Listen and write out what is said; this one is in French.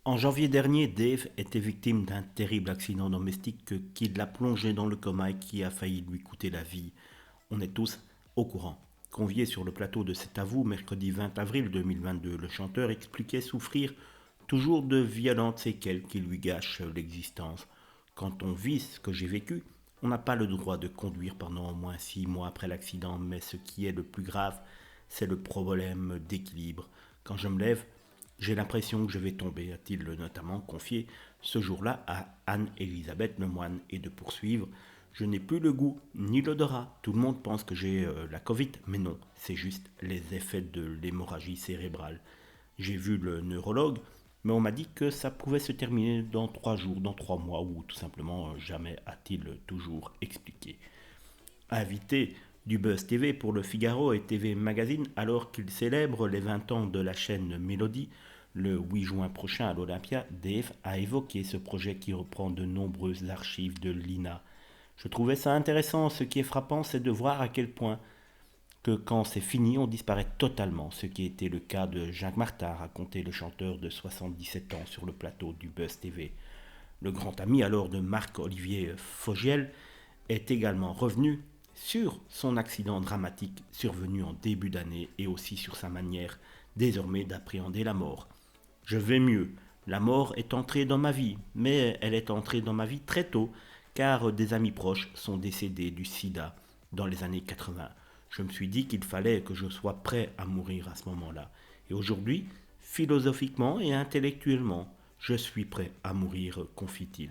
En janvier dernier, Dave était victime d'un terrible accident domestique qui l'a plongé dans le coma et qui a failli lui coûter la vie. On est tous au courant. Convié sur le plateau de C'est à vous mercredi 20 avril 2022, le chanteur expliquait souffrir toujours de violentes séquelles qui lui gâchent l'existence. Quand on vit ce que j'ai vécu, on n'a pas le droit de conduire pendant au moins 6 mois après l'accident, mais ce qui est le plus grave, c'est le problème d'équilibre. Quand je me lève, j'ai l'impression que je vais tomber, a-t-il notamment confié ce jour-là à Anne-Elisabeth Lemoine, et de poursuivre. Je n'ai plus le goût ni l'odorat. Tout le monde pense que j'ai la Covid, mais non, c'est juste les effets de l'hémorragie cérébrale. J'ai vu le neurologue, mais on m'a dit que ça pouvait se terminer dans 3 jours, dans 3 mois, ou tout simplement jamais, a-t-il toujours expliqué. Invité du Buzz TV pour le Figaro et TV Magazine alors qu'il célèbre les 20 ans de la chaîne Mélodie, le 8 juin prochain à l'Olympia, Dave a évoqué ce projet qui reprend de nombreuses archives de l'INA. Je trouvais ça intéressant. Ce qui est frappant, c'est de voir à quel point que quand c'est fini, on disparaît totalement, ce qui était le cas de Jacques Martin, racontait le chanteur de 77 ans sur le plateau du Buzz TV. Le grand ami alors de Marc-Olivier Fogiel est également revenu sur son accident dramatique survenu en début d'année et aussi sur sa manière désormais d'appréhender la mort. Je vais mieux. La mort est entrée dans ma vie, mais elle est entrée dans ma vie très tôt, car des amis proches sont décédés du sida dans les années 80. Je me suis dit qu'il fallait que je sois prêt à mourir à ce moment-là. Et aujourd'hui, philosophiquement et intellectuellement, je suis prêt à mourir, confie-t-il.